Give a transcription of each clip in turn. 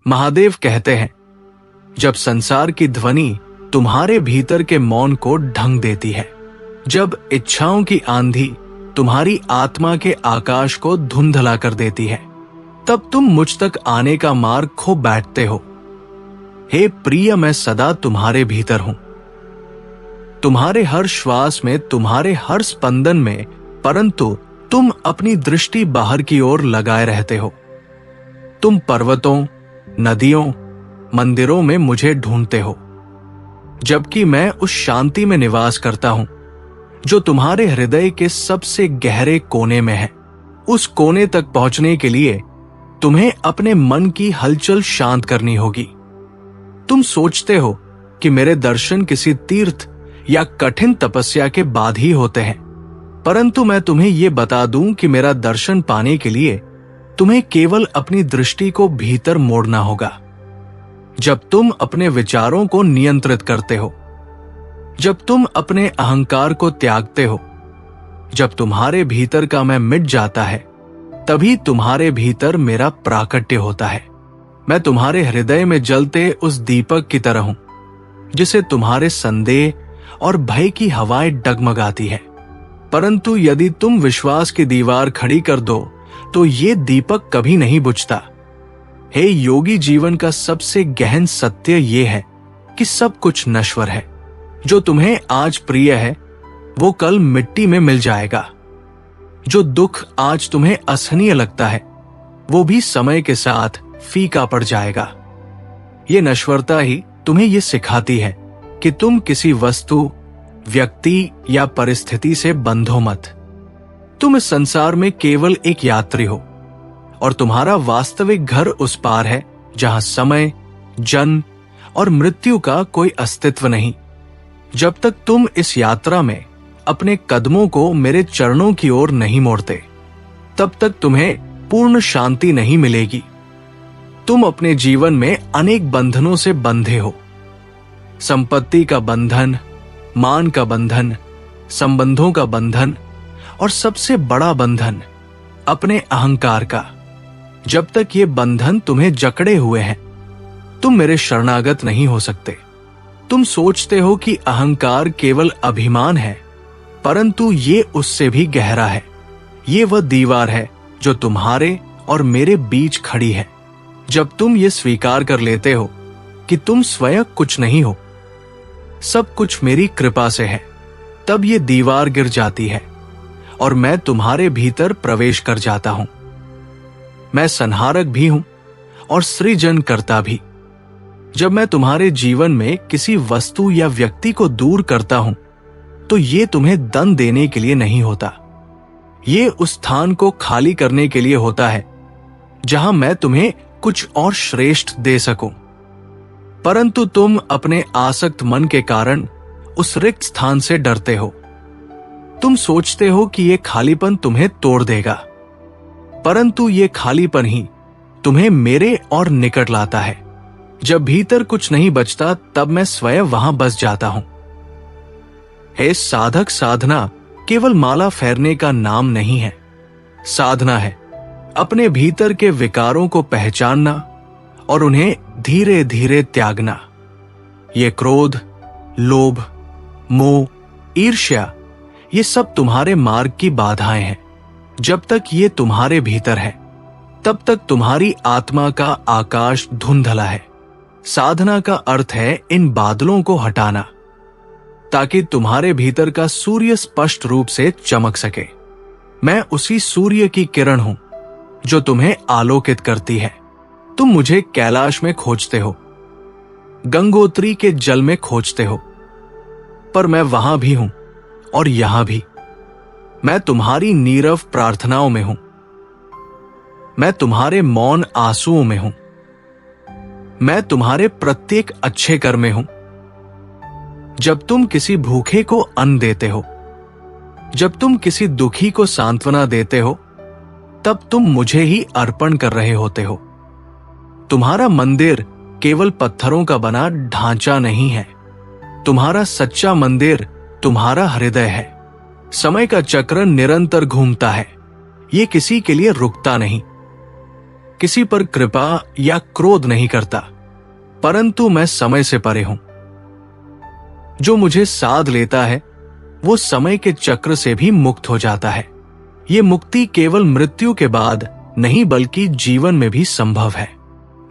महादेव कहते हैं, जब संसार की ध्वनि तुम्हारे भीतर के मौन को ढंग देती है, जब इच्छाओं की आंधी तुम्हारी आत्मा के आकाश को धुंधला कर देती है, तब तुम मुझ तक आने का मार्ग खो बैठते हो। हे प्रिय, मैं सदा तुम्हारे भीतर हूं, तुम्हारे हर श्वास में, तुम्हारे हर स्पंदन में, परंतु तुम अपनी दृष्टि बाहर की ओर लगाए रहते हो। तुम पर्वतों, नदियों, मंदिरों में मुझे ढूंढते हो, जबकि मैं उस शांति में निवास करता हूं जो तुम्हारे हृदय के सबसे गहरे कोने में है। उस कोने तक पहुंचने के लिए तुम्हें अपने मन की हलचल शांत करनी होगी। तुम सोचते हो कि मेरे दर्शन किसी तीर्थ या कठिन तपस्या के बाद ही होते हैं, परंतु मैं तुम्हें यह बता दूं कि मेरा दर्शन पाने के लिए तुम्हें केवल अपनी दृष्टि को भीतर मोड़ना होगा। जब तुम अपने विचारों को नियंत्रित करते हो, जब तुम अपने अहंकार को त्यागते हो, जब तुम्हारे भीतर का मैं मिट जाता है, तभी तुम्हारे भीतर मेरा प्राकट्य होता है। मैं तुम्हारे हृदय में जलते उस दीपक की तरह हूं जिसे तुम्हारे संदेह और भय की हवाएं डगमगाती है। परंतु यदि तुम विश्वास की दीवार खड़ी कर दो तो ये दीपक कभी नहीं बुझता। हे योगी, जीवन का सबसे गहन सत्य ये है कि सब कुछ नश्वर है। जो तुम्हें आज प्रिय है वो कल मिट्टी में मिल जाएगा। जो दुख आज तुम्हें असहनीय लगता है वो भी समय के साथ फीका पड़ जाएगा। ये नश्वरता ही तुम्हें ये सिखाती है कि तुम किसी वस्तु, व्यक्ति या परिस्थिति से बंधो मत। तुम इस संसार में केवल एक यात्री हो और तुम्हारा वास्तविक घर उस पार है जहां समय, जन्म और मृत्यु का कोई अस्तित्व नहीं। जब तक तुम इस यात्रा में अपने कदमों को मेरे चरणों की ओर नहीं मोड़ते, तब तक तुम्हें पूर्ण शांति नहीं मिलेगी। तुम अपने जीवन में अनेक बंधनों से बंधे हो। संपत्ति का बंधन, मान का बंधन, संबंधों का बंधन और सबसे बड़ा बंधन अपने अहंकार का। जब तक ये बंधन तुम्हें जकड़े हुए हैं, तुम मेरे शरणागत नहीं हो सकते। तुम सोचते हो कि अहंकार केवल अभिमान है, परंतु ये उससे भी गहरा है। ये वह दीवार है जो तुम्हारे और मेरे बीच खड़ी है। जब तुम ये स्वीकार कर लेते हो कि तुम स्वयं कुछ नहीं हो, सब कुछ मेरी कृपा से है, तब ये दीवार गिर जाती है और मैं तुम्हारे भीतर प्रवेश कर जाता हूं। मैं संहारक भी हूं और सृजन करता भी। जब मैं तुम्हारे जीवन में किसी वस्तु या व्यक्ति को दूर करता हूं तो ये तुम्हें दंड देने के लिए नहीं होता। ये उस स्थान को खाली करने के लिए होता है जहां मैं तुम्हें कुछ और श्रेष्ठ दे सकूं। परंतु तुम अपने आसक्त मन के कारण उस रिक्त स्थान से डरते हो। तुम सोचते हो कि ये खालीपन तुम्हें तोड़ देगा, परंतु ये खालीपन ही तुम्हें मेरे और निकट लाता है। जब भीतर कुछ नहीं बचता, तब मैं स्वयं वहां बस जाता हूं। हे साधक, साधना केवल माला फेरने का नाम नहीं है। साधना है अपने भीतर के विकारों को पहचानना और उन्हें धीरे धीरे त्यागना। ये क्रोध, लोभ, मोह, ईर्ष्या, ये सब तुम्हारे मार्ग की बाधाएं हैं। जब तक ये तुम्हारे भीतर है, तब तक तुम्हारी आत्मा का आकाश धुंधला है। साधना का अर्थ है इन बादलों को हटाना, ताकि तुम्हारे भीतर का सूर्य स्पष्ट रूप से चमक सके। मैं उसी सूर्य की किरण हूं जो तुम्हें आलोकित करती है। तुम मुझे कैलाश में खोजते हो, गंगोत्री के जल में खोजते हो, पर मैं वहां भी हूं और यहां भी। मैं तुम्हारी नीरव प्रार्थनाओं में हूं, मैं तुम्हारे मौन आंसुओं में हूं, मैं तुम्हारे प्रत्येक अच्छे कर्म में हूं। जब तुम किसी भूखे को अन्न देते हो, जब तुम किसी दुखी को सांत्वना देते हो, तब तुम मुझे ही अर्पण कर रहे होते हो। तुम्हारा मंदिर केवल पत्थरों का बना ढांचा नहीं है। तुम्हारा सच्चा मंदिर तुम्हारा हृदय है। समय का चक्र निरंतर घूमता है, ये किसी के लिए रुकता नहीं। किसी पर कृपा या क्रोध नहीं करता, परंतु मैं समय से परे हूं। जो मुझे साध लेता है वो समय के चक्र से भी मुक्त हो जाता है। ये मुक्ति केवल मृत्यु के बाद नहीं बल्कि जीवन में भी संभव है।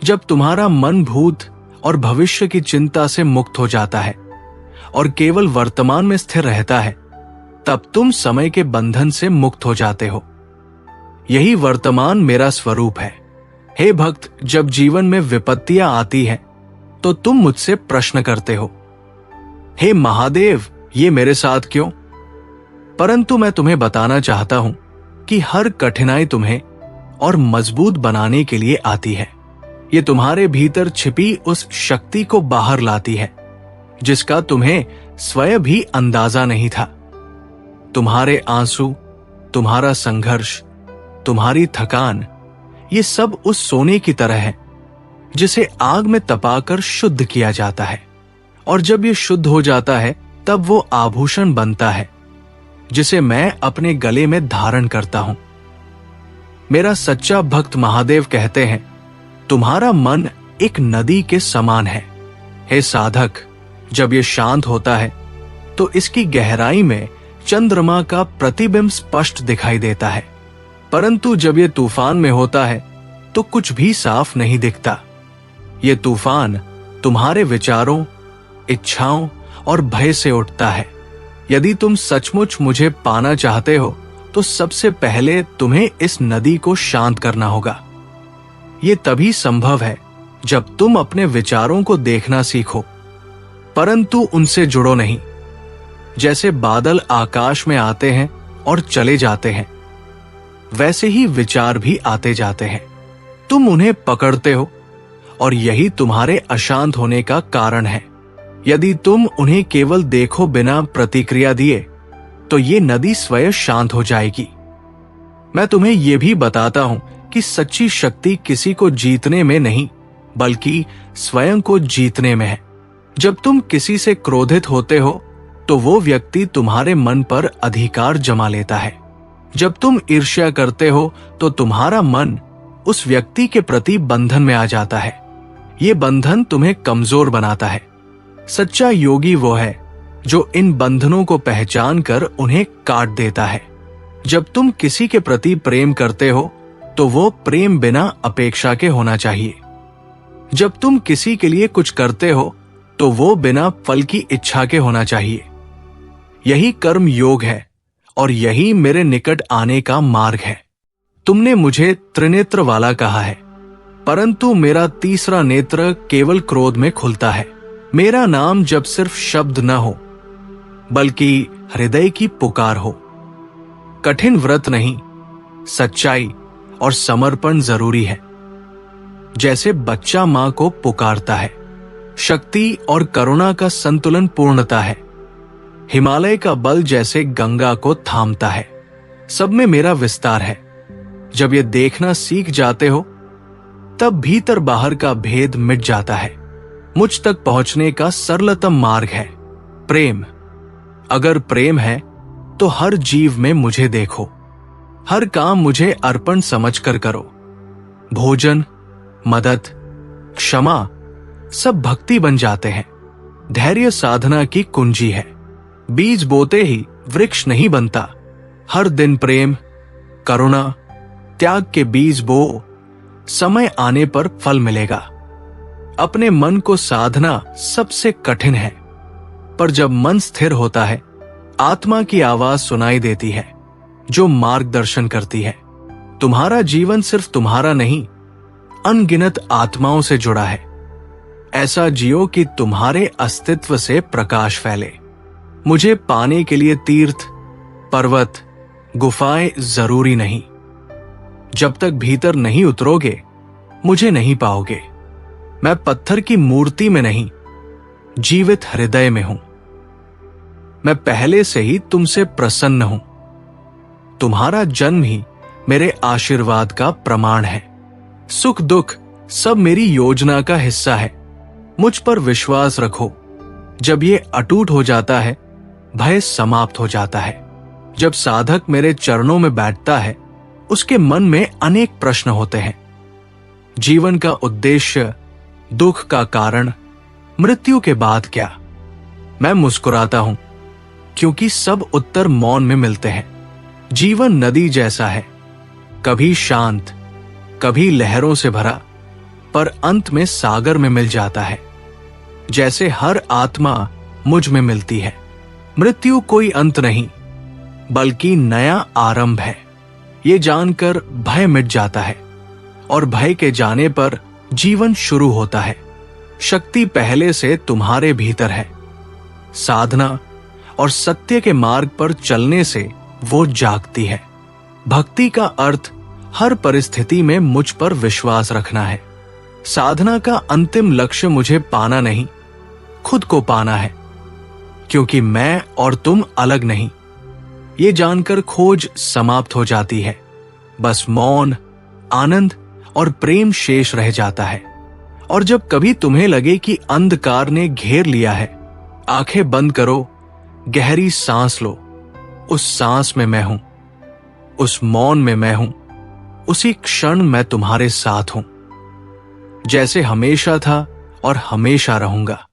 जब तुम्हारा मन भूत और भविष्य की चिंता से मुक्त हो जाता है और केवल वर्तमान में स्थिर रहता है, तब तुम समय के बंधन से मुक्त हो जाते हो। यही वर्तमान मेरा स्वरूप है। हे भक्त, जब जीवन में विपत्तियां आती हैं, तो तुम मुझसे प्रश्न करते हो, हे महादेव, ये मेरे साथ क्यों? परंतु मैं तुम्हें बताना चाहता हूं कि हर कठिनाई तुम्हें और मजबूत बनाने के लिए आती है। ये तुम्हारे भीतर छिपी उस शक्ति को बाहर लाती है जिसका तुम्हें स्वयं भी अंदाजा नहीं था। तुम्हारे आंसू, तुम्हारा संघर्ष, तुम्हारी थकान, ये सब उस सोने की तरह है जिसे आग में तपाकर शुद्ध किया जाता है, और जब ये शुद्ध हो जाता है तब वो आभूषण बनता है जिसे मैं अपने गले में धारण करता हूं। मेरा सच्चा भक्त महादेव कहते हैं, तुम्हारा मन एक नदी के समान है। हे साधक, जब ये शांत होता है तो इसकी गहराई में चंद्रमा का प्रतिबिंब स्पष्ट दिखाई देता है, परंतु जब ये तूफान में होता है तो कुछ भी साफ नहीं दिखता। ये तूफान तुम्हारे विचारों, इच्छाओं और भय से उठता है। यदि तुम सचमुच मुझे पाना चाहते हो तो सबसे पहले तुम्हें इस नदी को शांत करना होगा। ये तभी संभव है जब तुम अपने विचारों को देखना सीखो, परंतु उनसे जुड़ो नहीं। जैसे बादल आकाश में आते हैं और चले जाते हैं, वैसे ही विचार भी आते जाते हैं। तुम उन्हें पकड़ते हो और यही तुम्हारे अशांत होने का कारण है। यदि तुम उन्हें केवल देखो बिना प्रतिक्रिया दिए, तो ये नदी स्वयं शांत हो जाएगी। मैं तुम्हें यह भी बताता हूं कि सच्ची शक्ति किसी को जीतने में नहीं, बल्कि स्वयं को जीतने में है। जब तुम किसी से क्रोधित होते हो तो वो व्यक्ति तुम्हारे मन पर अधिकार जमा लेता है। जब तुम ईर्ष्या करते हो तो तुम्हारा मन उस व्यक्ति के प्रति बंधन में आ जाता है। ये बंधन तुम्हें कमजोर बनाता है। सच्चा योगी वो है जो इन बंधनों को पहचान कर उन्हें काट देता है। जब तुम किसी के प्रति प्रेम करते हो तो वो प्रेम बिना अपेक्षा के होना चाहिए। जब तुम किसी के लिए कुछ करते हो तो वो बिना फल की इच्छा के होना चाहिए। यही कर्म योग है और यही मेरे निकट आने का मार्ग है। तुमने मुझे त्रिनेत्र वाला कहा है, परंतु मेरा तीसरा नेत्र केवल क्रोध में खुलता है। मेरा नाम जब सिर्फ शब्द न हो, बल्कि हृदय की पुकार हो। कठिन व्रत नहीं, सच्चाई और समर्पण जरूरी है। जैसे बच्चा मां को पुकारता है, शक्ति और करुणा का संतुलन पूर्णता है। हिमालय का बल जैसे गंगा को थामता है। सब में मेरा विस्तार है। जब ये देखना सीख जाते हो, तब भीतर बाहर का भेद मिट जाता है। मुझ तक पहुंचने का सरलतम मार्ग है प्रेम। अगर प्रेम है तो हर जीव में मुझे देखो। हर काम मुझे अर्पण समझकर करो। भोजन, मदद, क्षमा सब भक्ति बन जाते हैं। धैर्य साधना की कुंजी है। बीज बोते ही वृक्ष नहीं बनता। हर दिन प्रेम, करुणा, त्याग के बीज बो, समय आने पर फल मिलेगा। अपने मन को साधना सबसे कठिन है, पर जब मन स्थिर होता है, आत्मा की आवाज सुनाई देती है जो मार्गदर्शन करती है। तुम्हारा जीवन सिर्फ तुम्हारा नहीं, अनगिनत आत्माओं से जुड़ा है। ऐसा जियो कि तुम्हारे अस्तित्व से प्रकाश फैले। मुझे पाने के लिए तीर्थ, पर्वत, गुफाएं जरूरी नहीं। जब तक भीतर नहीं उतरोगे, मुझे नहीं पाओगे। मैं पत्थर की मूर्ति में नहीं, जीवित हृदय में हूं। मैं पहले से ही तुमसे प्रसन्न हूं। तुम्हारा जन्म ही मेरे आशीर्वाद का प्रमाण है। सुख दुख सब मेरी योजना का हिस्सा है। मुझ पर विश्वास रखो। जब ये अटूट हो जाता है, भय समाप्त हो जाता है। जब साधक मेरे चरणों में बैठता है, उसके मन में अनेक प्रश्न होते हैं, जीवन का उद्देश्य, दुख का कारण, मृत्यु के बाद क्या? मैं मुस्कुराता हूं क्योंकि सब उत्तर मौन में मिलते हैं। जीवन नदी जैसा है, कभी शांत, कभी लहरों से भरा, पर अंत में सागर में मिल जाता है। जैसे हर आत्मा मुझ में मिलती है। मृत्यु कोई अंत नहीं, बल्कि नया आरंभ है। ये जानकर भय मिट जाता है, और भय के जाने पर जीवन शुरू होता है। शक्ति पहले से तुम्हारे भीतर है। साधना और सत्य के मार्ग पर चलने से वो जागती है। भक्ति का अर्थ हर परिस्थिति में मुझ पर विश्वास रखना है। साधना का अंतिम लक्ष्य मुझे पाना नहीं, खुद को पाना है, क्योंकि मैं और तुम अलग नहीं। ये जानकर खोज समाप्त हो जाती है। बस मौन, आनंद और प्रेम शेष रह जाता है। और जब कभी तुम्हें लगे कि अंधकार ने घेर लिया है, आंखें बंद करो, गहरी सांस लो। उस सांस में मैं हूं, उस मौन में मैं हूं, उसी क्षण मैं तुम्हारे साथ हूं, जैसे हमेशा था और हमेशा रहूंगा।